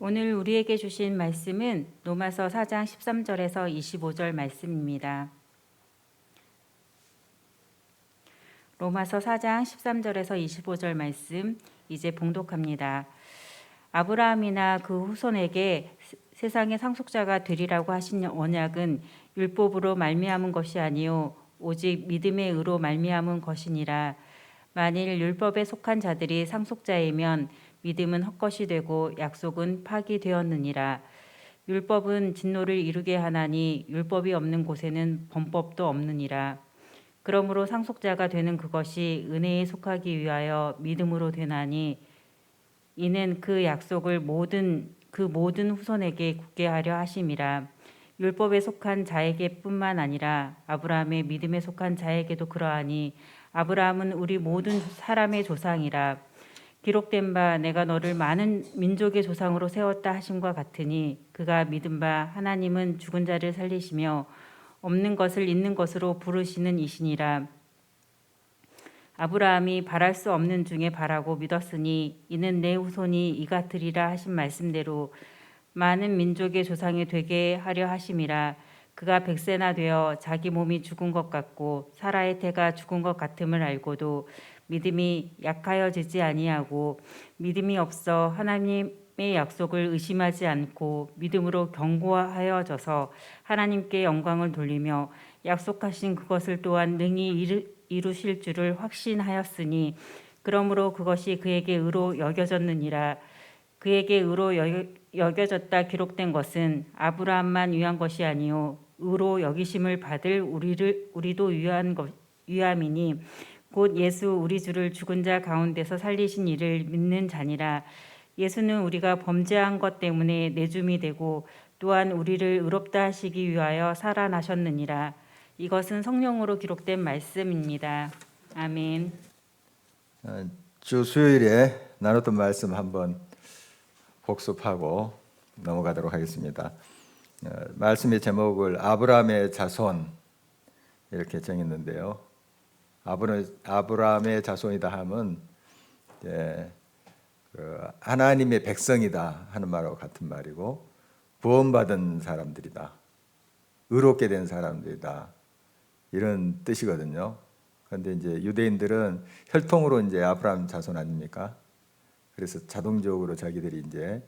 오늘 우리에게 주신 말씀은 로마서 4장 13절에서 25절 말씀입니다. 로마서 4장 13절에서 25절 말씀 이제 봉독합니다. 아브라함이나 그 후손에게 세상의 상속자가 되리라고 하신 언약은 율법으로 말미암은 것이 아니요 오직 믿음의 의로 말미암은 것이니라. 만일 율법에 속한 자들이 상속자이면 믿음은 헛것이 되고 약속은 파기되었느니라. 율법은 진노를 이루게 하나니 율법이 없는 곳에는 범법도 없느니라. 그러므로 상속자가 되는 그것이 은혜에 속하기 위하여 믿음으로 되나니 이는 그 약속을 모든 후손에게 굳게 하려 하심이라. 율법에 속한 자에게뿐만 아니라 아브라함의 믿음에 속한 자에게도 그러하니 아브라함은 우리 모든 사람의 조상이라. 기록된 바 내가 너를 많은 민족의 조상으로 세웠다 하심과 같으니 그가 믿은 바 하나님은 죽은 자를 살리시며 없는 것을 있는 것으로 부르시는 이시니라. 아브라함이 바랄 수 없는 중에 바라고 믿었으니 이는 내 후손이 이 같으리라 하신 말씀대로 많은 민족의 조상이 되게 하려 하심이라. 그가 100세나 되어 자기 몸이 죽은 것 같고 사라의 태가 죽은 것 같음을 알고도 믿음이 약하여지지 아니하고 믿음이 없어 하나님의 약속을 의심하지 않고 믿음으로 견고하여져서 하나님께 영광을 돌리며 약속하신 그것을 또한 능히 이루실 줄을 확신하였으니 그러므로 그것이 그에게 의로 여겨졌느니라. 그에게 의로 여겨졌다 기록된 것은 아브라함만 위한 것이 아니요 의로 여기심을 받을 우리도 위함이니 곧 예수 우리 주를 죽은 자 가운데서 살리신 이를 믿는 자니라. 예수는 우리가 범죄한 것 때문에 내줌이 되고 또한 우리를 의롭다 하시기 위하여 살아나셨느니라. 이것은 성령으로 기록된 말씀입니다. 아멘. 주 수요일에 나눴던 말씀 한번 복습하고 넘어가도록 하겠습니다. 말씀의 제목을 아브라함의 자손 이렇게 정했는데요. 아브라함의 자손이다 하면 하나님의 백성이다 하는 말하고 같은 말이고 구원받은 사람들이다, 의롭게 된 사람들이다 이런 뜻이거든요. 그런데 이제 유대인들은 혈통으로 이제 아브라함 자손 아닙니까? 그래서 자동적으로 자기들이 이제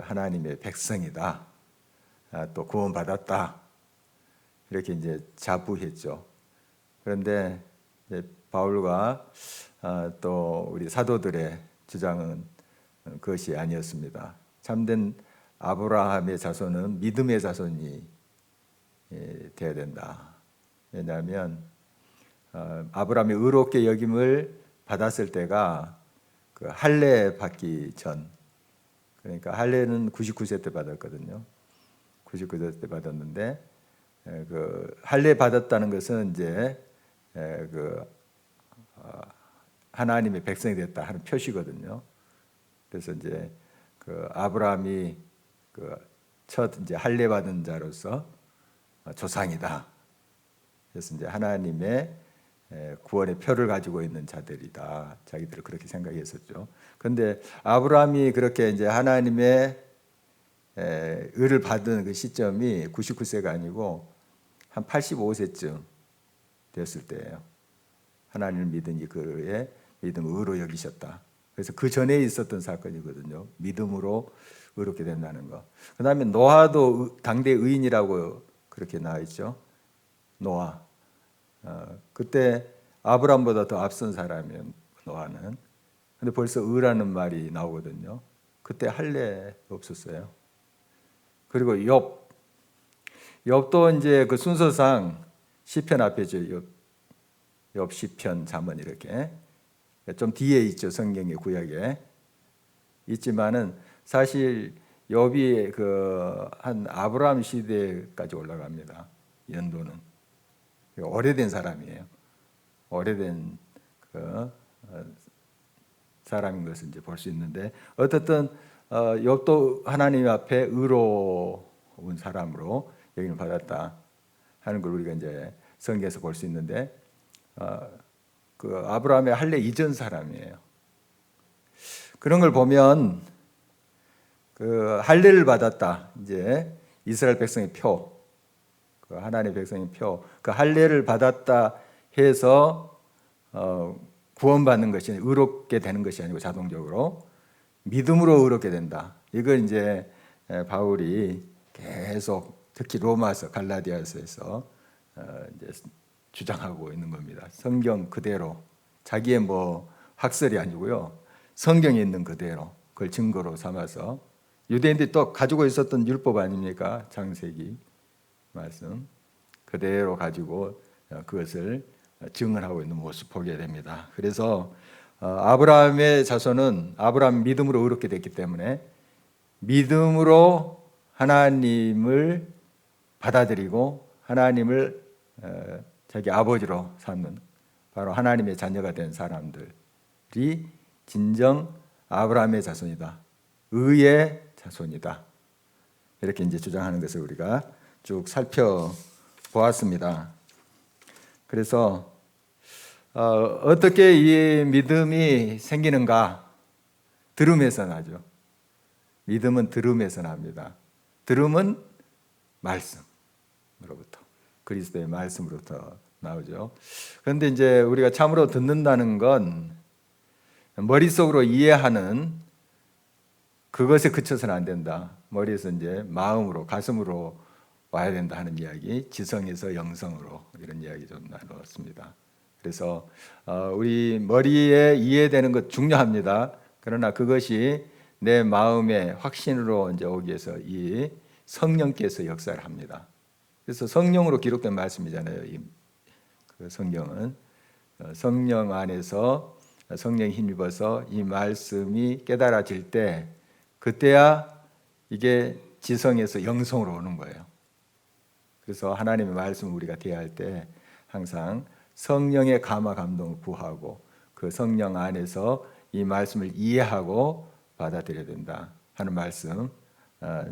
하나님의 백성이다, 또 구원받았다 이렇게 이제 자부했죠. 그런데 바울과 또 우리 사도들의 주장은 그것이 아니었습니다. 참된 아브라함의 자손은 믿음의 자손이 되어야 된다. 왜냐하면 아브라함이 의롭게 여김을 받았을 때가 그 할례 받기 전, 그러니까 할례는 99세 때 받았거든요. 99세 때 받았는데 그 할례 받았다는 것은 이제 하나님의 백성이 됐다 하는 표시거든요. 그래서 이제 그 아브라함이 그 첫 이제 할례 받은 자로서 조상이다. 그래서 이제 하나님의 구원의 표를 가지고 있는 자들이다. 자기들을 그렇게 생각했었죠. 그런데 아브라함이 그렇게 이제 하나님의 의를 받은 그 시점이 99세가 아니고 한 85세쯤 되었을 때예요. 하나님을 믿으니 그의 믿음을 의로 여기셨다. 그래서 그 전에 있었던 사건이거든요. 믿음으로 의롭게 된다는 거. 그 다음에 노아도 당대 의인이라고 그렇게 나와 있죠. 노아. 그때 아브람보다 더 앞선 사람이에요. 노아는. 근데 벌써 의라는 말이 나오거든요. 그때 할례 없었어요. 그리고 욥도 이제 그 순서상 시편 앞에죠. 욥 시편 잠언 이렇게 좀 뒤에 있죠. 성경의 구약에 있지만은 사실 욥이 그 한 아브라함 시대까지 올라갑니다. 연도는 오래된 사람이에요. 오래된 그 사람인 것을 이제 볼 수 있는데 어떻든 욥도 하나님 앞에 의로운 사람으로 여기는 받았다 하는 걸 우리가 이제 성경에서 볼 수 있는데 그 아브라함의 할례 이전 사람이에요. 그런 걸 보면 그 할례를 받았다. 이제 이스라엘 백성의 표, 그 하나님의 백성의 표, 그 할례를 받았다 해서 구원받는 것이 의롭게 되는 것이 아니고 자동적으로 믿음으로 의롭게 된다. 이걸 이제 바울이 계속 특히 로마서, 갈라디아서에서 이제 주장하고 있는 겁니다. 성경 그대로 자기의 뭐 학설이 아니고요. 성경에 있는 그대로 그걸 증거로 삼아서 유대인들이 또 가지고 있었던 율법 아닙니까? 창세기 말씀 그대로 가지고 그것을 증언하고 있는 모습 보게 됩니다. 그래서 아브라함의 자손은 아브라함 믿음으로 의롭게 됐기 때문에 믿음으로 하나님을 받아들이고 하나님을 자기 아버지로 삼는 바로 하나님의 자녀가 된 사람들이 진정 아브라함의 자손이다. 의의 자손이다. 이렇게 이제 주장하는 것을 우리가 쭉 살펴보았습니다. 그래서 어떻게 이 믿음이 생기는가? 들음에서 나죠. 믿음은 들음에서 납니다. 들음은 말씀으로부터, 그리스도의 말씀으로부터 나오죠. 그런데 이제 우리가 참으로 듣는다는 건 머릿속으로 이해하는 그것에 그쳐서는 안 된다. 머리에서 이제 마음으로, 가슴으로 와야 된다 하는 이야기, 지성에서 영성으로 이런 이야기 좀 나누었습니다. 그래서 우리 머리에 이해되는 것 중요합니다. 그러나 그것이 내 마음의 확신으로 이제 오기 위해서 이 성령께서 역사를 합니다. 그래서 성령으로 기록된 말씀이잖아요. 그 성경은 성령 안에서 성령에 힘입어서 이 말씀이 깨달아질 때 그때야 이게 지성에서 영성으로 오는 거예요. 그래서 하나님의 말씀을 우리가 대할 때 항상 성령의 감화 감동을 구하고 그 성령 안에서 이 말씀을 이해하고 받아들여야 된다 하는 말씀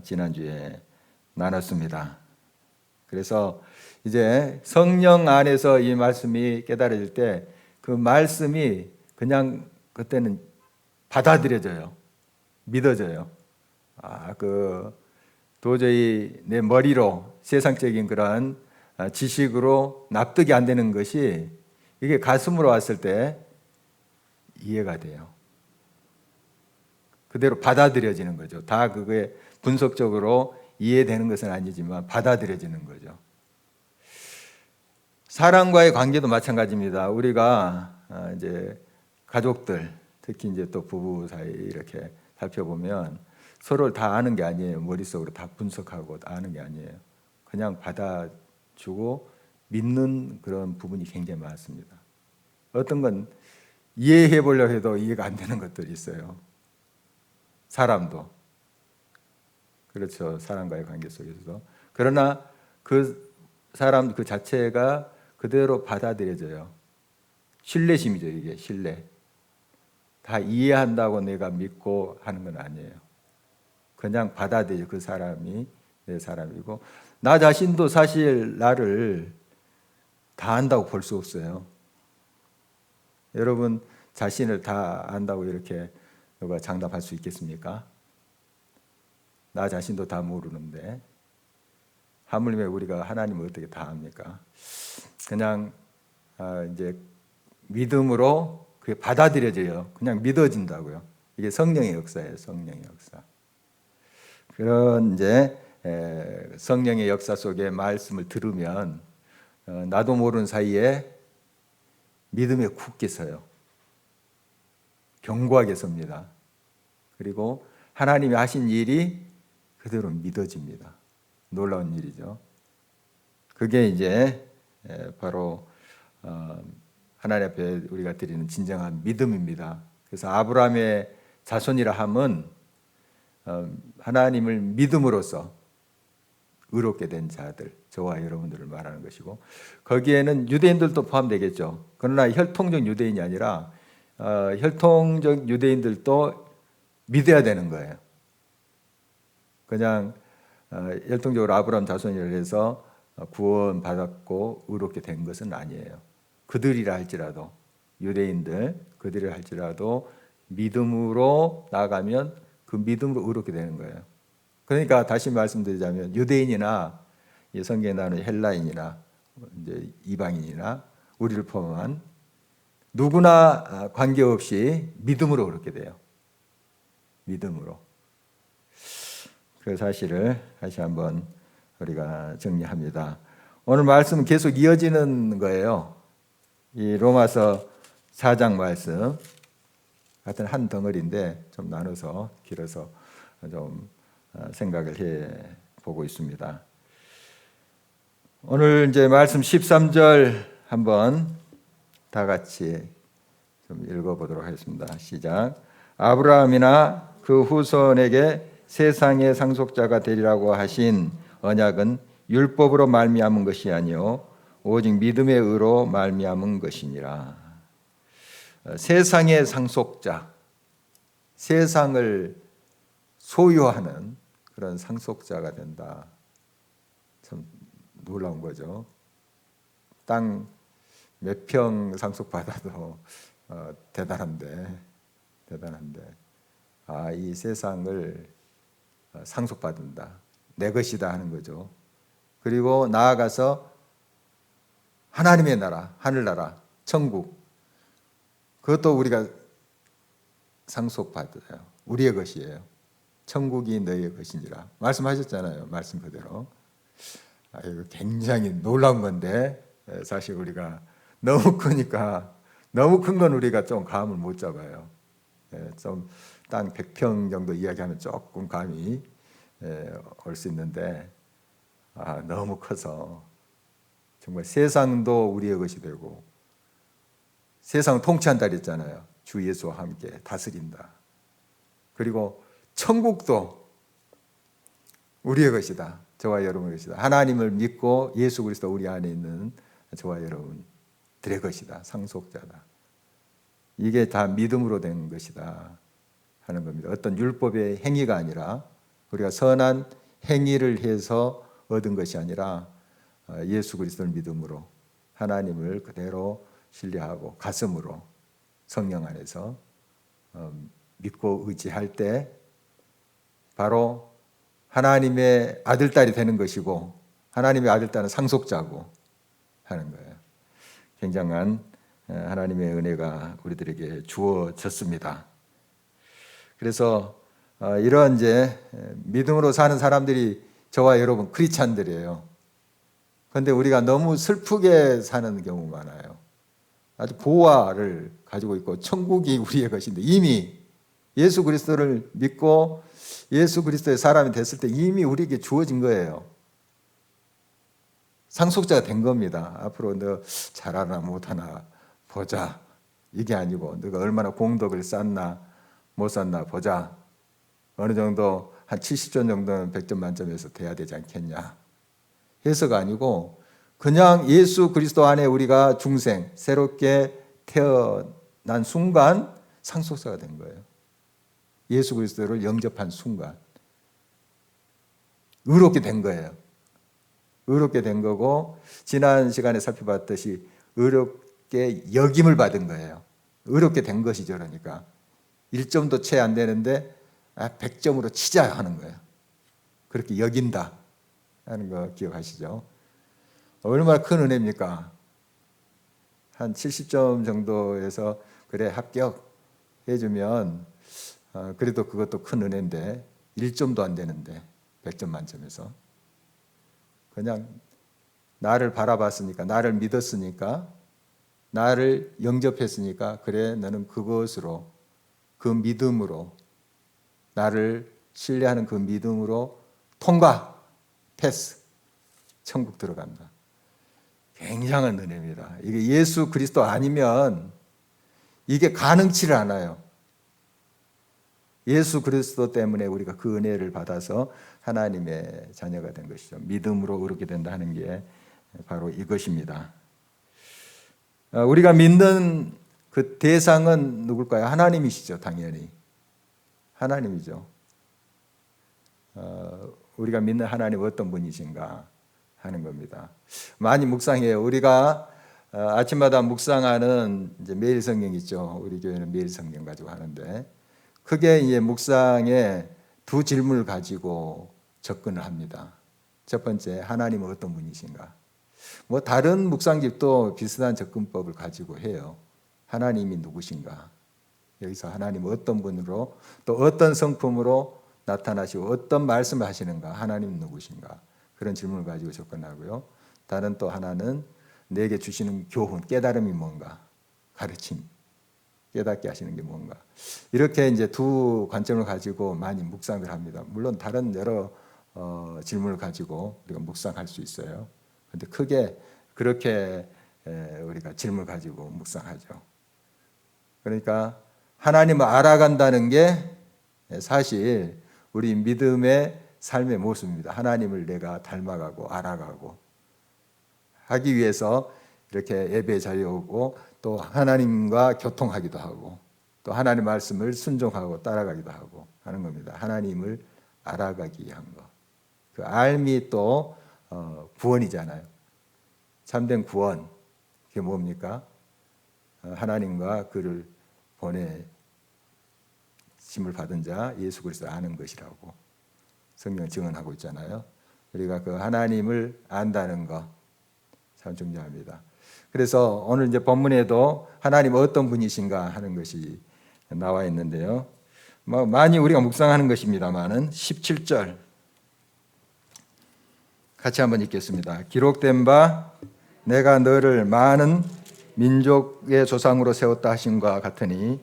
지난주에 나눴습니다. 그래서 이제 성령 안에서 이 말씀이 깨달아질 때 그 말씀이 그냥 그때는 받아들여져요. 믿어져요. 도저히 내 머리로 세상적인 그러한 지식으로 납득이 안 되는 것이 이게 가슴으로 왔을 때 이해가 돼요. 그대로 받아들여지는 거죠. 다 그게 분석적으로 이해되는 것은 아니지만 받아들여지는 거죠. 사람과의 관계도 마찬가지입니다. 우리가 이제 가족들, 특히 이제 또 부부 사이 이렇게 살펴보면 서로를 다 아는 게 아니에요. 머릿속으로 다 분석하고 다 아는 게 아니에요. 그냥 받아주고 믿는 그런 부분이 굉장히 많습니다. 어떤 건 이해해 보려고 해도 이해가 안 되는 것들이 있어요. 사람도. 그렇죠. 사람과의 관계 속에서도. 그러나 그 사람 그 자체가 그대로 받아들여져요. 신뢰심이죠, 이게 신뢰. 다 이해한다고 내가 믿고 하는 건 아니에요. 그냥 받아들여 그 사람이 내 사람이고 나 자신도 사실 나를 다 안다고 볼 수 없어요. 여러분 자신을 다 안다고 이렇게 누가 장담할 수 있겠습니까? 나 자신도 다 모르는데 하물며 우리가 하나님을 어떻게 다 압니까? 그냥 이제 믿음으로 그게 받아들여져요. 그냥 믿어진다고요. 이게 성령의 역사예요. 성령의 역사. 그런 이제 성령의 역사 속에 말씀을 들으면 나도 모르는 사이에 믿음에 굳게 서요. 견고하게 섭니다. 그리고 하나님이 하신 일이 그대로 믿어집니다. 놀라운 일이죠. 그게 이제 바로 하나님 앞에 우리가 드리는 진정한 믿음입니다. 그래서 아브라함의 자손이라 함은 하나님을 믿음으로써 의롭게 된 자들, 저와 여러분들을 말하는 것이고 거기에는 유대인들도 포함되겠죠. 그러나 혈통적 유대인이 아니라 혈통적 유대인들도 믿어야 되는 거예요. 그냥 혈통적으로 아브라함 자손이라 해서 구원받았고 의롭게 된 것은 아니에요. 그들이라 할지라도 유대인들 그들이라 할지라도 믿음으로 나아가면 그 믿음으로 의롭게 되는 거예요. 그러니까 다시 말씀드리자면 유대인이나 이 성경에 나오는 헬라인이나 이제 이방인이나 우리를 포함한 누구나 관계없이 믿음으로 그렇게 돼요. 믿음으로. 그 사실을 다시 한번 우리가 정리합니다. 오늘 말씀은 계속 이어지는 거예요. 이 로마서 4장 말씀 같은 한 덩어리인데 좀 나눠서 길어서 좀 생각을 해 보고 있습니다. 오늘 이제 말씀 13절 한번 다 같이 좀 읽어보도록 하겠습니다. 시작. 아브라함이나 그 후손에게 세상의 상속자가 되리라고 하신 언약은 율법으로 말미암은 것이 아니요 오직 믿음의 의로 말미암은 것이니라. 세상의 상속자, 세상을 소유하는 그런 상속자가 된다. 참 놀라운 거죠. 땅 몇 평 상속받아도 대단한데 이 세상을 상속받는다. 내 것이다 하는 거죠. 그리고 나아가서 하나님의 나라, 하늘나라, 천국 그것도 우리가 상속받아요. 우리의 것이에요. 천국이 너희의 것이니라. 말씀하셨잖아요. 말씀 그대로. 이거 굉장히 놀라운 건데 사실 우리가 너무 크니까 너무 큰 건 우리가 좀 감을 못 잡아요. 좀 땅 100평 정도 이야기하면 조금 감이 올 수 있는데 너무 커서 정말 세상도 우리의 것이 되고 세상을 통치한다 그랬잖아요. 주 예수와 함께 다스린다. 그리고 천국도 우리의 것이다. 저와 여러분의 것이다. 하나님을 믿고 예수 그리스도 우리 안에 있는 저와 여러분들의 것이다. 상속자다. 이게 다 믿음으로 된 것이다 하는 겁니다. 어떤 율법의 행위가 아니라 우리가 선한 행위를 해서 얻은 것이 아니라 예수 그리스도를 믿음으로 하나님을 그대로 신뢰하고 가슴으로 성령 안에서 믿고 의지할 때 바로 하나님의 아들딸이 되는 것이고 하나님의 아들딸은 상속자고 하는 거예요. 굉장한 하나님의 은혜가 우리들에게 주어졌습니다. 그래서 이런 이제 믿음으로 사는 사람들이 저와 여러분 크리스찬들이에요. 그런데 우리가 너무 슬프게 사는 경우 많아요. 아주 보화를 가지고 있고 천국이 우리의 것인데 이미 예수 그리스도를 믿고 예수 그리스도의 사람이 됐을 때 이미 우리에게 주어진 거예요. 상속자가 된 겁니다. 앞으로 너 잘하나 못하나 보자. 이게 아니고 너가 얼마나 공덕을 쌓나 못 쌓나 보자. 어느 정도 한 70점 정도는 100점 만점에서 돼야 되지 않겠냐. 해서가 아니고 그냥 예수 그리스도 안에 우리가 중생 새롭게 태어난 순간 상속자가 된 거예요. 예수 그리스도를 영접한 순간 의롭게 된 거예요. 의롭게 된 거고 지난 시간에 살펴봤듯이 의롭게 여김을 받은 거예요. 의롭게 된 것이죠. 그러니까 1점도 채 안 되는데 100점으로 치자 하는 거예요. 그렇게 여긴다 하는 거 기억하시죠? 얼마나 큰 은혜입니까? 한 70점 정도에서 그래 합격해주면 그래도 그것도 큰 은혜인데 1점도 안 되는데 100점 만점에서 그냥 나를 바라봤으니까 나를 믿었으니까 나를 영접했으니까 그래 너는 그것으로 그 믿음으로 나를 신뢰하는 그 믿음으로 통과 패스 천국 들어간다. 굉장한 은혜입니다. 이게 예수 그리스도 아니면 이게 가능치를 않아요. 예수 그리스도 때문에 우리가 그 은혜를 받아서 하나님의 자녀가 된 것이죠. 믿음으로 의롭게 된다 하는 게 바로 이것입니다. 우리가 믿는 그 대상은 누굴까요? 하나님이시죠. 당연히 하나님이죠. 우리가 믿는 하나님 어떤 분이신가 하는 겁니다. 많이 묵상해요. 우리가 아침마다 묵상하는 이제 매일 성경 있죠. 우리 교회는 매일 성경 가지고 하는데 크게 이제 묵상에 두 질문을 가지고 접근을 합니다. 첫 번째, 하나님은 어떤 분이신가? 뭐 다른 묵상집도 비슷한 접근법을 가지고 해요. 하나님이 누구신가? 여기서 하나님은 어떤 분으로 또 어떤 성품으로 나타나시고 어떤 말씀을 하시는가? 하나님은 누구신가? 그런 질문을 가지고 접근하고요. 다른 또 하나는 내게 주시는 교훈, 깨달음이 뭔가? 가르침, 깨닫게 하시는 게 뭔가? 이렇게 이제 두 관점을 가지고 많이 묵상을 합니다. 물론 다른 여러 질문을 가지고 우리가 묵상할 수 있어요. 그런데 크게 그렇게 우리가 질문을 가지고 묵상하죠. 그러니까 하나님을 알아간다는 게 사실 우리 믿음의 삶의 모습입니다. 하나님을 내가 닮아가고 알아가고 하기 위해서 이렇게 예배에 자리오고 또 하나님과 교통하기도 하고 또 하나님의 말씀을 순종하고 따라가기도 하고 하는 겁니다. 하나님을 알아가기 위한 것. 그 알미 또 구원이잖아요. 참된 구원. 그게 뭡니까? 하나님과 그를 보내 심을 받은 자 예수 그리스도를 아는 것이라고 성경 증언하고 있잖아요. 우리가 그 하나님을 안다는 것 참 중요합니다. 그래서 오늘 이제 본문에도 하나님 어떤 분이신가 하는 것이 나와 있는데요. 많이 우리가 묵상하는 것입니다만은 17절 같이 한번 읽겠습니다. 기록된 바 내가 너를 많은 민족의 조상으로 세웠다 하신과 같으니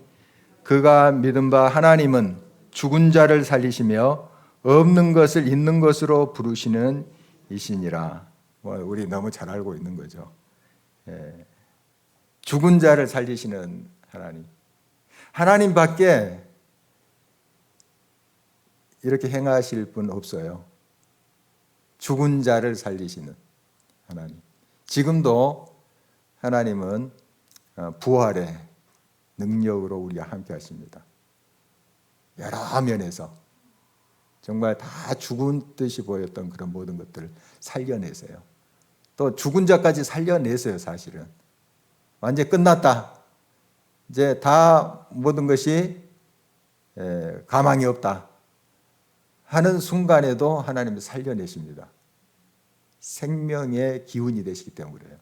그가 믿은 바 하나님은 죽은 자를 살리시며 없는 것을 있는 것으로 부르시는 이시니라. 우리 너무 잘 알고 있는 거죠. 죽은 자를 살리시는 하나님. 하나님밖에 이렇게 행하실 분 없어요. 죽은 자를 살리시는 하나님. 지금도 하나님은 부활의 능력으로 우리와 함께 하십니다. 여러 면에서 정말 다 죽은 듯이 보였던 그런 모든 것들을 살려내세요. 또 죽은 자까지 살려내세요. 사실은 완전히 끝났다. 이제 다 모든 것이 가망이 없다 하는 순간에도 하나님이 살려내십니다. 생명의 기운이 되시기 때문에 그래요.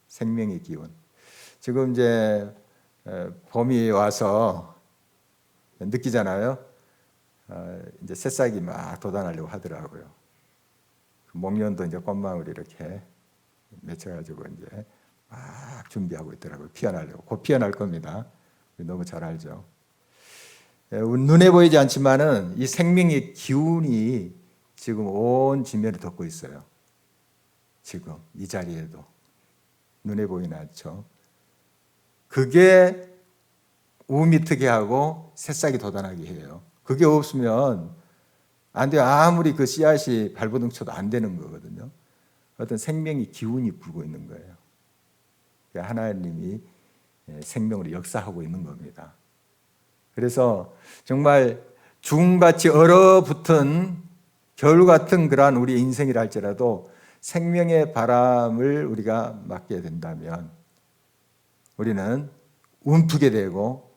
생명의 기운. 지금 이제 봄이 와서 느끼잖아요. 이제 새싹이 막 돋아나려고 하더라고요. 목련도 이제 꽃망울이 이렇게 맺혀가지고 이제 막 준비하고 있더라고요. 피어나려고. 곧 피어날 겁니다. 너무 잘 알죠. 눈에 보이지 않지만은 이 생명의 기운이 지금 온 지면을 덮고 있어요. 지금 이 자리에도 눈에 보이는 않죠. 그게 우음이 트게 하고 새싹이 돋아나게 해요. 그게 없으면 안 돼요. 아무리 그 씨앗이 발버둥 쳐도 안 되는 거거든요. 어떤 생명의 기운이 불고 있는 거예요. 하나님이 생명으로 역사하고 있는 겁니다. 그래서 정말 죽음같이 얼어붙은 겨울 같은 그러한 우리의 인생이라 할지라도 생명의 바람을 우리가 맞게 된다면 우리는 움트게 되고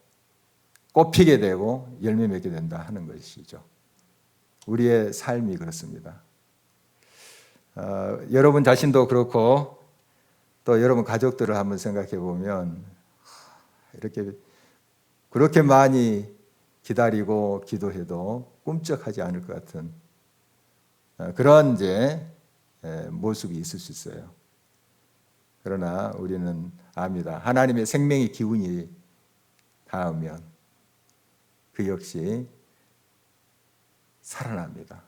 꽃피게 되고 열매 맺게 된다 하는 것이죠. 우리의 삶이 그렇습니다. 여러분 자신도 그렇고 또 여러분 가족들을 한번 생각해 보면 이렇게 그렇게 많이 기다리고 기도해도 꿈쩍하지 않을 것 같은 그런 이제 모습이 있을 수 있어요. 그러나 우리는 압니다. 하나님의 생명의 기운이 닿으면 그 역시 살아납니다.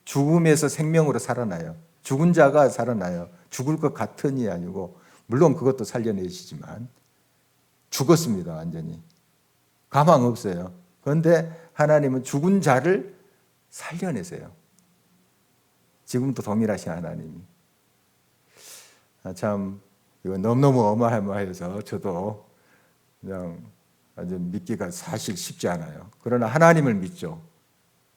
죽음에서 생명으로 살아나요. 죽은 자가 살아나요. 죽을 것 같으니 아니고 물론 그것도 살려내시지만 죽었습니다. 완전히. 가망 없어요. 그런데 하나님은 죽은 자를 살려내세요. 지금도 동일하신 하나님이. 참 이거 너무너무 어마어마해서 저도 그냥 완전 믿기가 사실 쉽지 않아요. 그러나 하나님을 믿죠.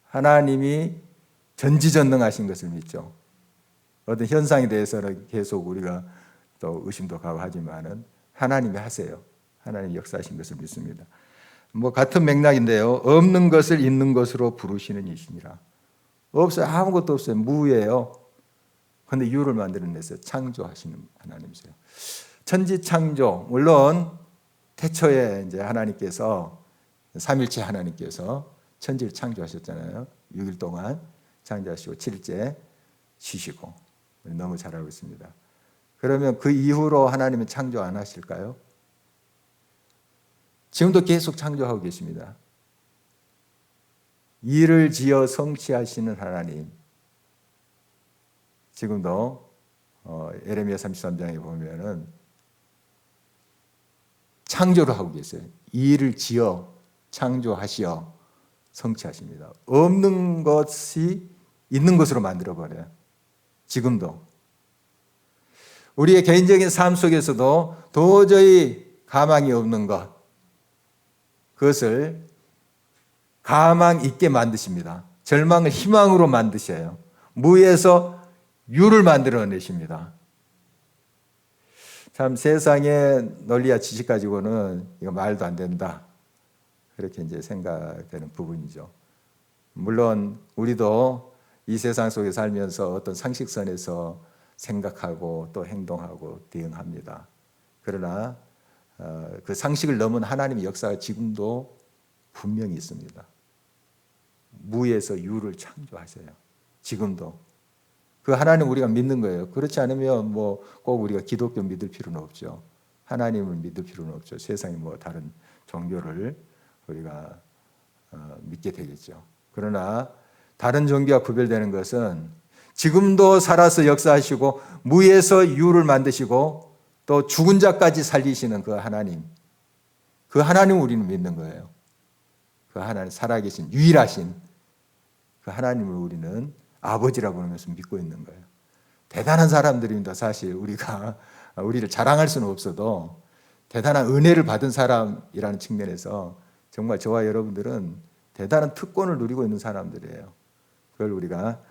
하나님이 전지전능하신 것을 믿죠. 어떤 현상에 대해서는 계속 우리가 또 의심도 가고 하지만은 하나님이 하세요. 하나님 역사하신 것을 믿습니다. 뭐 같은 맥락인데요. 없는 것을 있는 것으로 부르시는 이시니라. 없어요. 아무것도 없어요. 무예요. 그런데 유를 만들어내서 창조하시는 하나님이세요. 천지 창조, 물론 태초에 이제 하나님께서 삼일체 하나님께서 천지를 창조하셨잖아요. 6일 동안 창조하시고 7일째 쉬시고 너무 잘 알고 있습니다. 그러면 그 이후로 하나님은 창조 안 하실까요? 지금도 계속 창조하고 계십니다. 일을 지어 성취하시는 하나님. 지금도 예레미야 33장에 보면은 창조를 하고 계세요. 일을 지어 창조하시어 성취하십니다. 없는 것이 있는 것으로 만들어 버려요. 지금도. 우리의 개인적인 삶 속에서도 도저히 가망이 없는 것, 그것을 가망 있게 만드십니다. 절망을 희망으로 만드셔요. 무에서 유를 만들어내십니다. 참 세상의 논리와 지식 가지고는 이거 말도 안 된다. 그렇게 이제 생각되는 부분이죠. 물론 우리도 이 세상 속에 살면서 어떤 상식선에서 생각하고 또 행동하고 대응합니다. 그러나 그 상식을 넘은 하나님의 역사가 지금도 분명히 있습니다. 무에서 유를 창조하셔요. 지금도. 그 하나님 우리가 믿는 거예요. 그렇지 않으면 뭐 꼭 우리가 기독교 믿을 필요는 없죠. 하나님을 믿을 필요는 없죠. 세상에 뭐 다른 종교를 우리가 믿게 되겠죠. 그러나 다른 종교와 구별되는 것은 지금도 살아서 역사하시고 무에서 유를 만드시고 또 죽은 자까지 살리시는 그 하나님. 그 하나님 우리는 믿는 거예요. 그 하나님 살아계신 유일하신 그 하나님을 우리는 아버지라고 부르면서 믿고 있는 거예요. 대단한 사람들입니다. 사실 우리를 자랑할 수는 없어도 대단한 은혜를 받은 사람이라는 측면에서 정말 저와 여러분들은 대단한 특권을 누리고 있는 사람들이에요. 그걸 우리가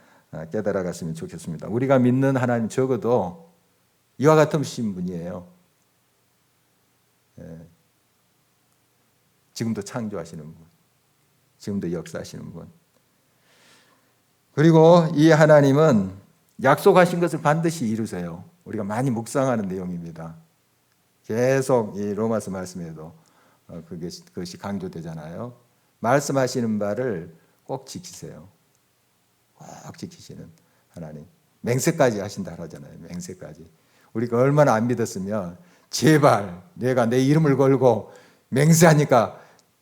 깨달아갔으면 좋겠습니다. 우리가 믿는 하나님 적어도 이와 같으신 분이에요. 지금도 창조하시는 분, 지금도 역사하시는 분. 그리고 이 하나님은 약속하신 것을 반드시 이루세요. 우리가 많이 묵상하는 내용입니다. 계속 이 로마서 말씀에도 그것이 강조되잖아요. 말씀하시는 바를 꼭 지키세요. 꼭 지키시는 하나님. 맹세까지 하신다 하잖아요. 맹세까지. 우리가 얼마나 안 믿었으면 제발 내가 내 이름을 걸고 맹세하니까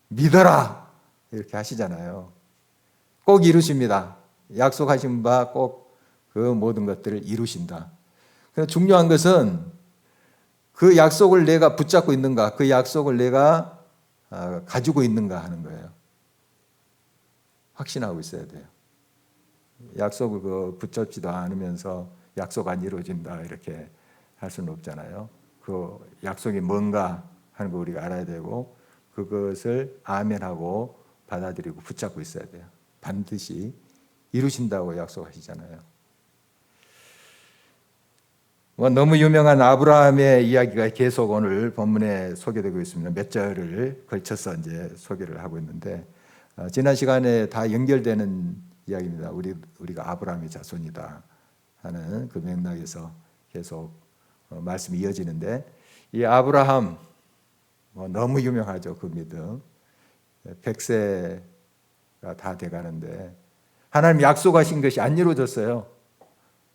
믿어라 이렇게 하시잖아요. 꼭 이루십니다. 약속하신 바 꼭 그 모든 것들을 이루신다. 중요한 것은 그 약속을 내가 붙잡고 있는가, 그 약속을 내가 가지고 있는가 하는 거예요. 확신하고 있어야 돼요. 약속을 붙잡지도 않으면서 약속 안 이루어진다 이렇게 할 수는 없잖아요. 그 약속이 뭔가 하는 거 우리가 알아야 되고 그것을 아멘하고 받아들이고 붙잡고 있어야 돼요. 반드시 이루신다고 약속하시잖아요. 너무 유명한 아브라함의 이야기가 계속 오늘 본문에 소개되고 있습니다. 몇 절을 걸쳐서 이제 소개를 하고 있는데 지난 시간에 다 연결되는 이야기입니다. 우리가 아브라함의 자손이다 하는 그 맥락에서 계속 말씀이 이어지는데 이 아브라함 너무 유명하죠. 그 믿음. 100세가 다 돼가는데 하나님 약속하신 것이 안 이루어졌어요.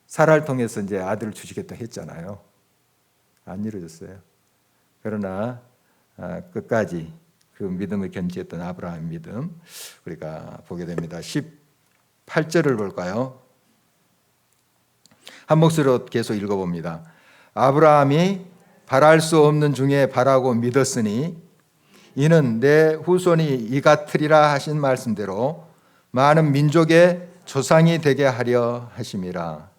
사라를 통해서 이제 아들을 주시겠다 했잖아요. 안 이루어졌어요. 그러나 끝까지 그 믿음을 견지했던 아브라함의 믿음 우리가 보게 됩니다. 18절을 볼까요? 한 목소리로 계속 읽어봅니다. 아브라함이 바랄 수 없는 중에 바라고 믿었으니 이는 내 후손이 이 같으리라 하신 말씀대로 많은 민족의 조상이 되게 하려 하심이라.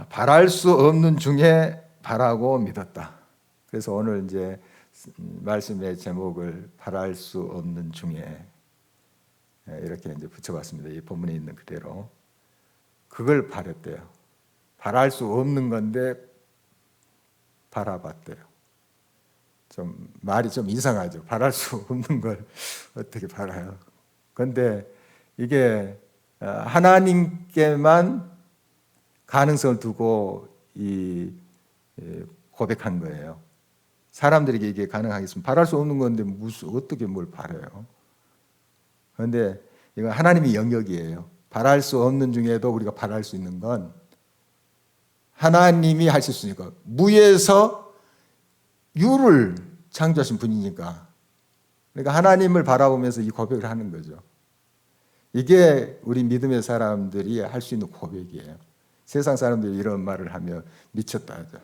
바랄 수 없는 중에 바라고 믿었다. 그래서 오늘 이제 말씀의 제목을 바랄 수 없는 중에 이렇게 이제 붙여봤습니다. 이 본문에 있는 그대로 그걸 바랬대요. 바랄 수 없는 건데 바라봤대요. 좀 말이 좀 이상하죠. 바랄 수 없는 걸 어떻게 바라요? 그런데 이게 하나님께만 가능성을 두고 이 고백한 거예요. 사람들에게 이게 가능하겠으면 바랄 수 없는 건데 무슨 어떻게 뭘 바라요? 그런데 이건 하나님의 영역이에요. 바랄 수 없는 중에도 우리가 바랄 수 있는 건 하나님이 하실 수 있으니까 무에서 유를 창조하신 분이니까 그러니까 하나님을 바라보면서 이 고백을 하는 거죠. 이게 우리 믿음의 사람들이 할 수 있는 고백이에요. 세상 사람들이 이런 말을 하면 미쳤다 하죠.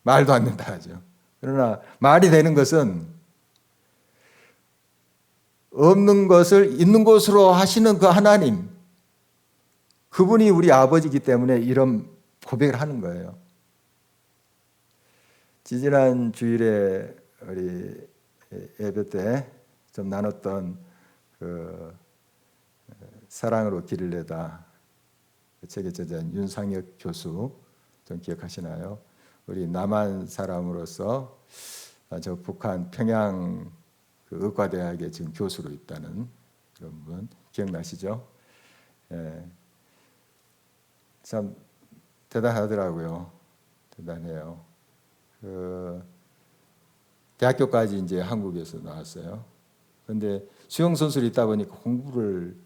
말도 안 된다 하죠. 그러나 말이 되는 것은 없는 것을 있는 것으로 하시는 그 하나님, 그분이 우리 아버지이기 때문에 이런 고백을 하는 거예요. 지지난 주일에 우리 예배 때 좀 나눴던 그 사랑으로 길을 내다 책의 저자인 윤상혁 교수 좀 기억하시나요? 우리 남한 사람으로서 저 북한 평양 그 의과대학에 지금 교수로 있다는 그런 분 기억나시죠? 예. 참 대단하더라고요. 대단해요. 그 대학교까지 이제 한국에서 나왔어요. 그런데 수영 선수로 있다 보니까 공부를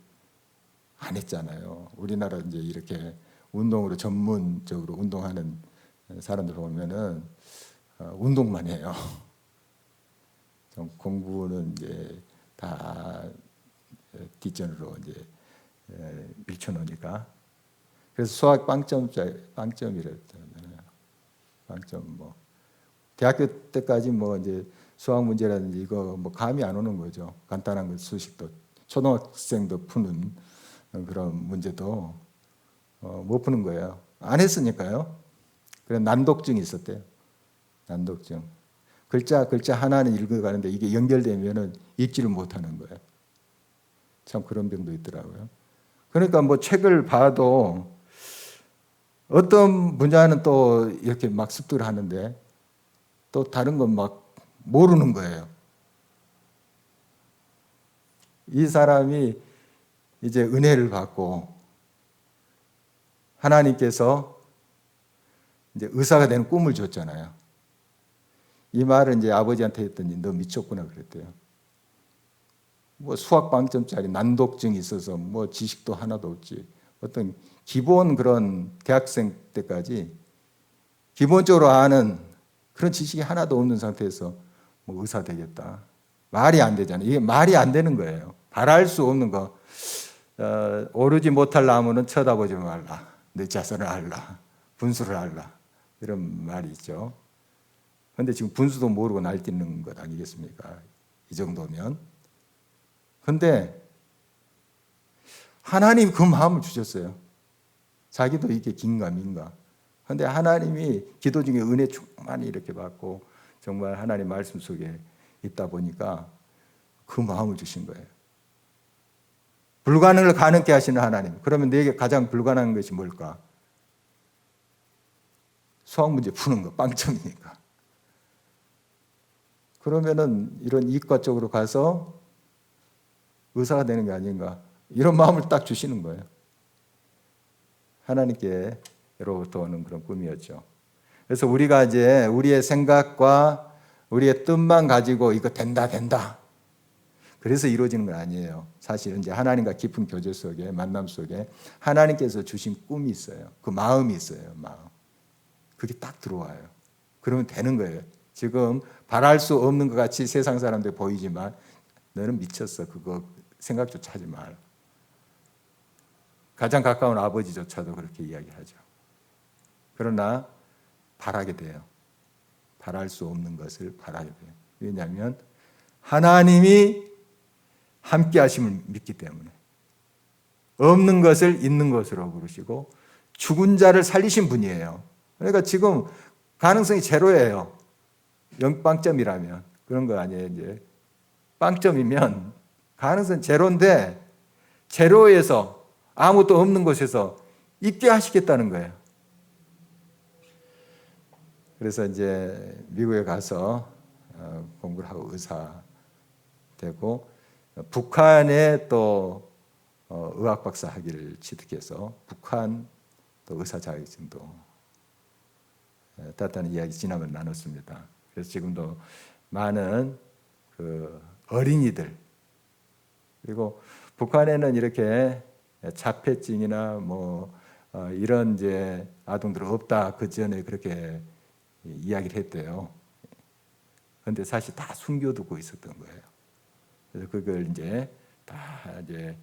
안 했잖아요. 우리나라 이제 이렇게 운동으로 전문적으로 운동하는 사람들 보면은 운동만 해요. 좀 공부는 이제 다 뒷전으로 이제 밀쳐놓으니까. 그래서 수학 빵점이랬잖아요. 빵점 뭐 대학교 때까지 뭐 이제 수학 문제라든지 이거 뭐 감이 안 오는 거죠. 간단한 거 수식도 초등학생도 푸는 그런 문제도 못 푸는 거예요. 안 했으니까요. 그래 난독증이 있었대요. 난독증. 글자 하나는 읽어가는데 이게 연결되면은 읽지를 못하는 거예요. 참 그런 병도 있더라고요. 그러니까 뭐 책을 봐도 어떤 분야는 또 이렇게 막 습득을 하는데 또 다른 건 막 모르는 거예요. 이 사람이 이제 은혜를 받고 하나님께서 이제 의사가 되는 꿈을 줬잖아요. 이 말을 이제 아버지한테 했더니 너 미쳤구나 그랬대요. 뭐 수학 빵점짜리 난독증이 있어서 뭐 지식도 하나도 없지. 어떤 기본 그런 대학생 때까지 기본적으로 아는 그런 지식이 하나도 없는 상태에서 뭐 의사 되겠다. 말이 안 되잖아요. 이게 말이 안 되는 거예요. 바랄 수 없는 거. 오르지 못할 나무는 쳐다보지 말라. 내 자손을 알라. 분수를 알라. 이런 말이 있죠. 그런데 지금 분수도 모르고 날뛰는 것 아니겠습니까? 이 정도면. 그런데 하나님 그 마음을 주셨어요. 자기도 이게 긴가민가. 그런데 하나님이 기도 중에 은혜 충만히 이렇게 받고 정말 하나님 말씀 속에 있다 보니까 그 마음을 주신 거예요. 불가능을 가능케 하시는 하나님. 그러면 내게 가장 불가능한 것이 뭘까? 수학 문제 푸는 거, 빵점이니까. 그러면은 이런 이과 쪽으로 가서 의사가 되는 게 아닌가. 이런 마음을 딱 주시는 거예요. 하나님께로부터 오는 그런 꿈이었죠. 그래서 우리가 이제 우리의 생각과 우리의 뜻만 가지고 이거 된다. 그래서 이루어지는 건 아니에요. 사실은 이제 하나님과 깊은 교제 속에, 만남 속에 하나님께서 주신 꿈이 있어요. 그 마음이 있어요. 마음. 그게 딱 들어와요. 그러면 되는 거예요. 지금 바랄 수 없는 것 같이 세상 사람들 보이지만 너는 미쳤어. 그거 생각조차 하지 말. 가장 가까운 아버지조차도 그렇게 이야기하죠. 그러나 바라게 돼요. 바랄 수 없는 것을 바라게 돼요. 왜냐하면 하나님이 함께 하심을 믿기 때문에 없는 것을 있는 것으로 부르시고 죽은 자를 살리신 분이에요. 그러니까 지금 가능성이 제로예요. 0빵점이라면 그런 거 아니에요. 이제 빵점이면 가능성 제로인데 제로에서 아무것도 없는 곳에서 있게 하시겠다는 거예요. 그래서 이제 미국에 가서 공부를 하고 의사 되고 북한에 또 의학 박사 학위를 취득해서 북한 또 의사 자격증도 땄다는 이야기 지난번 나눴습니다. 그래서 지금도 많은 그 어린이들 그리고 북한에는 이렇게 자폐증이나 뭐 이런 이제 아동들은 없다 그 전에 그렇게 이야기를 했대요. 그런데 사실 다 숨겨두고 있었던 거예요. 그래서 그걸 이제 다 이제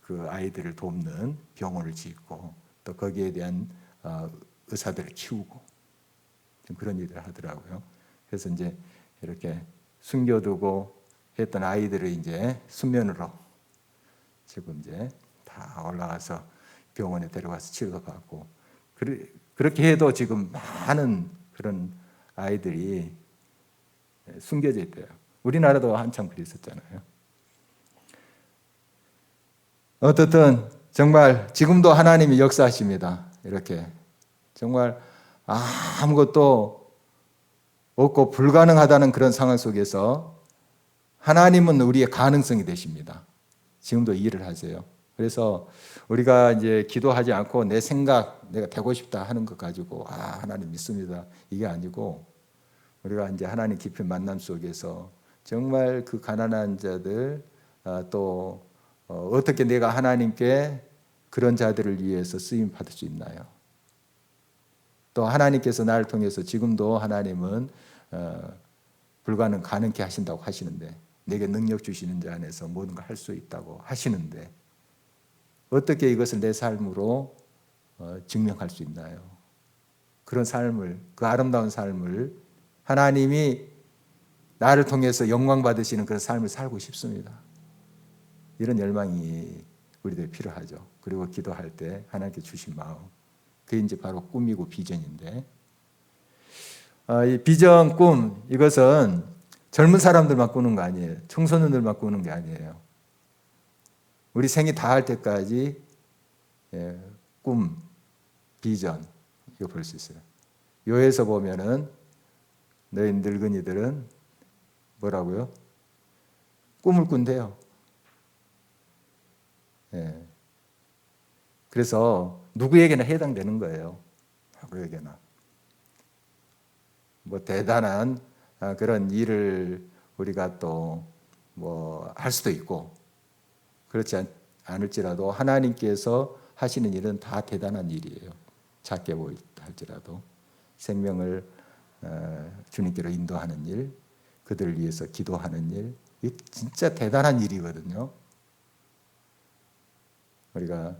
그 아이들을 돕는 병원을 짓고 또 거기에 대한 의사들을 키우고 좀 그런 일을 하더라고요. 그래서 이제 이렇게 숨겨두고 했던 아이들을 이제 수면으로 지금 이제 다 올라가서 병원에 데려가서 치료도 받고 그렇게 해도 지금 많은 그런 아이들이 숨겨져 있대요. 우리나라도 한참 그랬었잖아요. 어떻든 정말 지금도 하나님이 역사하십니다. 이렇게 정말 아무것도 없고 불가능하다는 그런 상황 속에서 하나님은 우리의 가능성이 되십니다. 지금도 일을 하세요. 그래서 우리가 이제 기도하지 않고 내 생각, 내가 되고 싶다 하는 것 가지고 하나님 믿습니다. 이게 아니고 우리가 이제 하나님 깊은 만남 속에서 정말 그 가난한 자들 또 어떻게 내가 하나님께 그런 자들을 위해서 쓰임 받을 수 있나요? 또 하나님께서 나를 통해서 지금도 하나님은 불가능 가능케 하신다고 하시는데 내게 능력 주시는 자 안에서 모든 걸 할 수 있다고 하시는데 어떻게 이것을 내 삶으로 증명할 수 있나요? 그런 삶을 그 아름다운 삶을 하나님이 나를 통해서 영광 받으시는 그런 삶을 살고 싶습니다. 이런 열망이 우리들 필요하죠. 그리고 기도할 때 하나님께 주신 마음 그게 이제 바로 꿈이고 비전인데 이 비전 꿈 이것은 젊은 사람들만 꾸는 거 아니에요. 청소년들만 꾸는 게 아니에요. 우리 생이 다할 때까지 꿈, 비전 이거 볼 수 있어요. 요에서 보면은 너희 늙은이들은 뭐라고요? 꿈을 꾼대요. 그래서 누구에게나 해당되는 거예요. 누구에게나. 뭐 대단한 그런 일을 우리가 또 뭐 할 수도 있고 그렇지 않을지라도 하나님께서 하시는 일은 다 대단한 일이에요. 작게 보인다 할지라도 생명을 주님께로 인도하는 일, 그들을 위해서 기도하는 일, 이 진짜 대단한 일이거든요. 우리가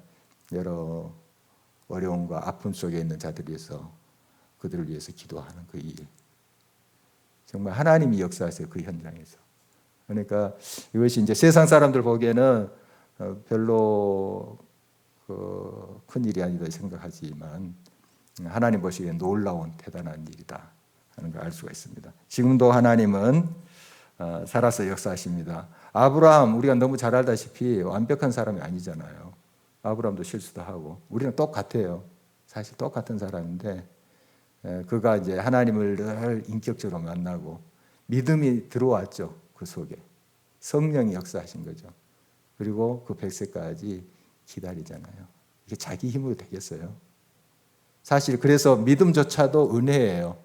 여러 어려움과 아픔 속에 있는 자들을 위해서 그들을 위해서 기도하는 그 일. 정말 하나님이 역사하세요. 그 현장에서. 그러니까 이것이 이제 세상 사람들 보기에는 별로 큰 일이 아니다 생각하지만 하나님 보시기에 놀라운 대단한 일이다 하는 걸 알 수가 있습니다. 지금도 하나님은 살아서 역사하십니다. 아브라함 우리가 너무 잘 알다시피 완벽한 사람이 아니잖아요. 아브라함도 실수도 하고 우리는 똑같아요. 사실 똑같은 사람인데 그가 이제 하나님을 늘 인격적으로 만나고 믿음이 들어왔죠. 그 속에 성령이 역사하신 거죠. 그리고 그 100세까지 기다리잖아요. 이게 자기 힘으로 되겠어요? 사실 그래서 믿음조차도 은혜예요.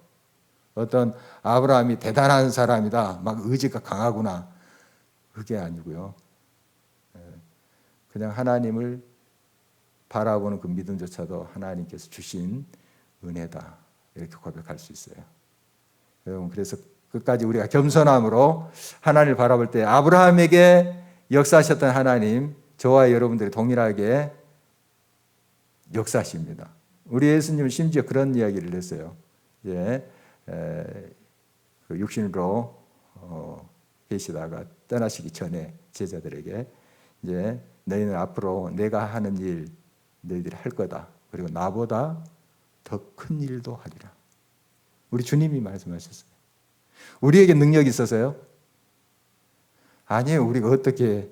어떤 아브라함이 대단한 사람이다, 막 의지가 강하구나, 그게 아니고요. 그냥 하나님을 바라보는 그 믿음조차도 하나님께서 주신 은혜다, 이렇게 고백할 수 있어요. 여러분, 그래서 끝까지 우리가 겸손함으로 하나님을 바라볼 때 아브라함에게 역사하셨던 하나님, 저와 여러분들이 동일하게 역사하십니다. 우리 예수님은 심지어 그런 이야기를 했어요. 그 육신으로 계시다가 떠나시기 전에 제자들에게 이제 너희는 앞으로 내가 하는 일 너희들이 할 거다. 그리고 나보다 더 큰 일도 하리라. 우리 주님이 말씀하셨어요. 우리에게 능력이 있어서요? 아니에요. 우리가 어떻게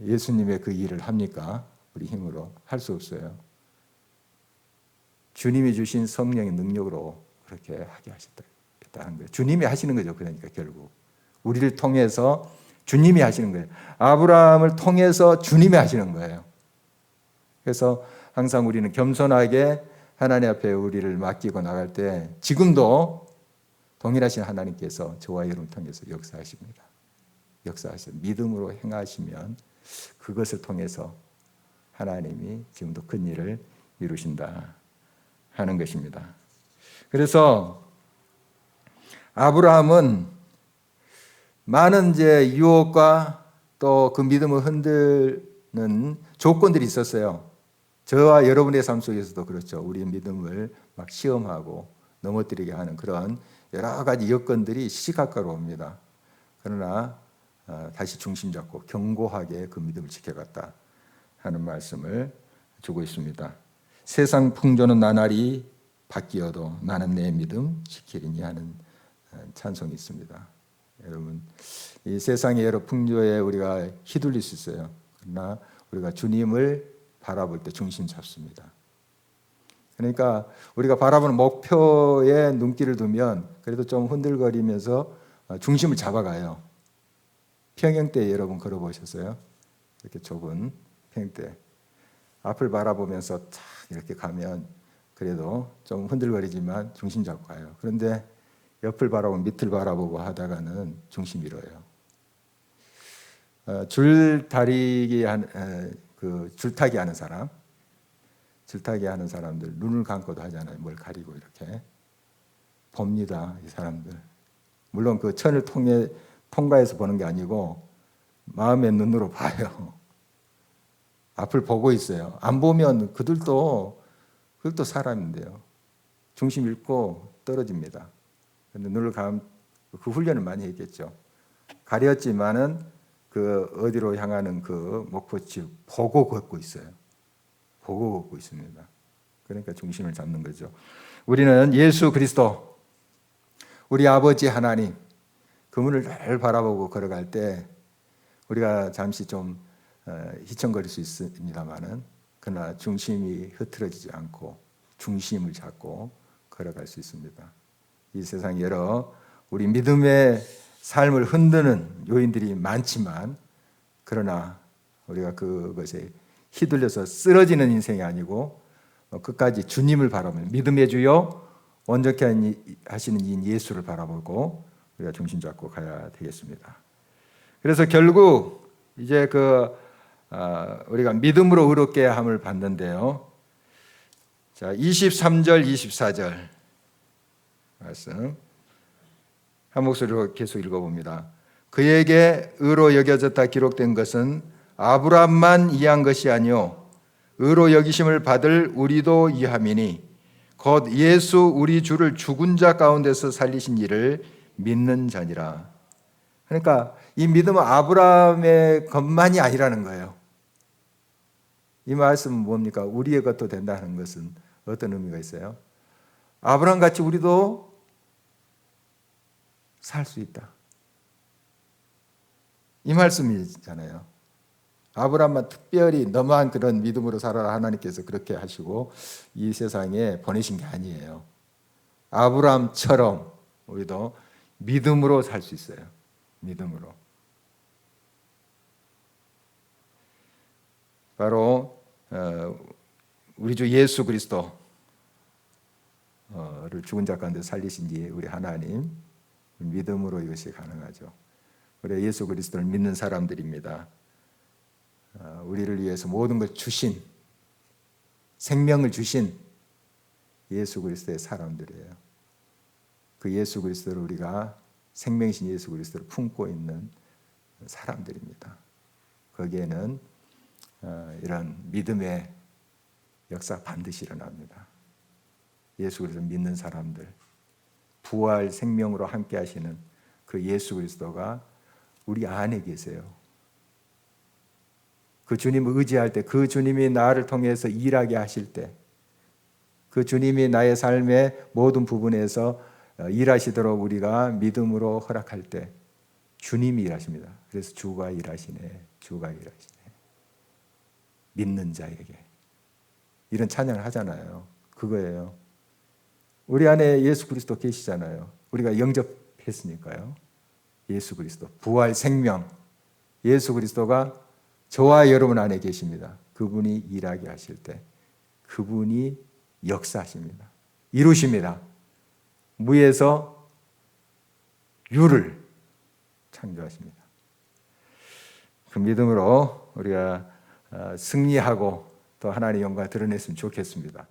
예수님의 그 일을 합니까? 우리 힘으로 할 수 없어요. 주님이 주신 성령의 능력으로 그렇게 하게 하셨다. 하겠다는 거예요. 주님이 하시는 거죠. 그러니까 결국 우리를 통해서 주님이 하시는 거예요. 아브라함을 통해서 주님이 하시는 거예요. 그래서 항상 우리는 겸손하게 하나님 앞에 우리를 맡기고 나갈 때 지금도 동일하신 하나님께서 저와 여러분을 통해서 역사하십니다. 역사하셔 믿음으로 행하시면 그것을 통해서 하나님이 지금도 큰 일을 이루신다 하는 것입니다. 그래서 아브라함은 많은 이제 유혹과 또 그 믿음을 흔드는 조건들이 있었어요. 저와 여러분의 삶 속에서도 그렇죠. 우리 믿음을 막 시험하고 넘어뜨리게 하는 그런 여러 가지 여건들이 시시각각으로 옵니다. 그러나 다시 중심 잡고 견고하게 그 믿음을 지켜갔다 하는 말씀을 주고 있습니다. 세상 풍조는 나날이 바뀌어도 나는 내 믿음 지키리니 하는 찬송이 있습니다. 여러분, 이 세상의 여러 풍조에 우리가 휘둘릴 수 있어요. 그러나 우리가 주님을 바라볼 때 중심 잡습니다. 그러니까 우리가 바라보는 목표에 눈길을 두면 그래도 좀 흔들거리면서 중심을 잡아가요. 평영대에 여러분 걸어보셨어요? 이렇게 좁은 평영대 앞을 바라보면서 탁 이렇게 가면 그래도 좀 흔들거리지만 중심 잡고 가요. 그런데 옆을 바라보고 밑을 바라보고 하다가는 중심 잃어요. 줄타기 하는 사람, 줄타기 하는 사람들 눈을 감고도 하잖아요. 뭘 가리고 이렇게 봅니다. 이 사람들 물론 그 천을 통과해서 보는 게 아니고 마음의 눈으로 봐요. 앞을 보고 있어요. 안 보면 그들도 사람인데요. 중심 잃고 떨어집니다. 그런데 눈을 그 훈련을 많이 했겠죠. 가렸지만은 그 어디로 향하는 그 목표치 보고 걷고 있어요. 보고 걷고 있습니다. 그러니까 중심을 잡는 거죠. 우리는 예수 그리스도, 우리 아버지 하나님, 그분을 늘 바라보고 걸어갈 때 우리가 잠시 좀 휘청거릴 수 있습니다만은 그러나 중심이 흐트러지지 않고 중심을 잡고 걸어갈 수 있습니다. 이 세상 여러 우리 믿음의 삶을 흔드는 요인들이 많지만 그러나 우리가 그것에 휘둘려서 쓰러지는 인생이 아니고 끝까지 주님을 바라보면 믿음의 주요 온전케 하시는 이 예수를 바라보고 우리가 중심 잡고 가야 되겠습니다. 그래서 결국 이제 우리가 믿음으로 의롭게 함을 받는데요. 자, 23절, 24절 말씀 한 목소리로 계속 읽어봅니다. 그에게 의로 여겨졌다 기록된 것은 아브라함만 이해한 것이 아니요 의로 여기심을 받을 우리도 이함이니 곧 예수 우리 주를 죽은 자 가운데서 살리신 이를 믿는 자니라. 그러니까 이 믿음은 아브라함의 것만이 아니라는 거예요. 이 말씀은 뭡니까? 우리의 것도 된다는 것은 어떤 의미가 있어요? 아브라함 같이 우리도 살 수 있다. 이 말씀이잖아요. 아브라함만 특별히 너만 그런 믿음으로 살아라 하나님께서 그렇게 하시고 이 세상에 보내신 게 아니에요. 아브라함처럼 우리도 믿음으로 살 수 있어요. 믿음으로. 바로 우리 주 예수 그리스도를 죽은 자 가운데 살리신 이 우리 하나님 믿음으로 이것이 가능하죠. 우리 예수 그리스도를 믿는 사람들입니다. 우리를 위해서 모든 걸 주신 생명을 주신 예수 그리스도의 사람들이에요. 그 예수 그리스도를 우리가 생명이신 예수 그리스도를 품고 있는 사람들입니다. 거기에는 이런 믿음의 역사가 반드시 일어납니다. 예수 그리스도를 믿는 사람들, 부활 생명으로 함께 하시는 그 예수 그리스도가 우리 안에 계세요. 그 주님을 의지할 때, 그 주님이 나를 통해서 일하게 하실 때, 그 주님이 나의 삶의 모든 부분에서 일하시도록 우리가 믿음으로 허락할 때 주님이 일하십니다. 그래서 주가 일하시네, 주가 일하시네. 믿는 자에게. 이런 찬양을 하잖아요. 그거예요. 우리 안에 예수 그리스도 계시잖아요. 우리가 영접했으니까요. 예수 그리스도, 부활 생명, 예수 그리스도가 저와 여러분 안에 계십니다. 그분이 일하게 하실 때 그분이 역사하십니다. 이루십니다. 무에서 유를 창조하십니다. 그 믿음으로 우리가 승리하고 또 하나님의 영광을 드러냈으면 좋겠습니다.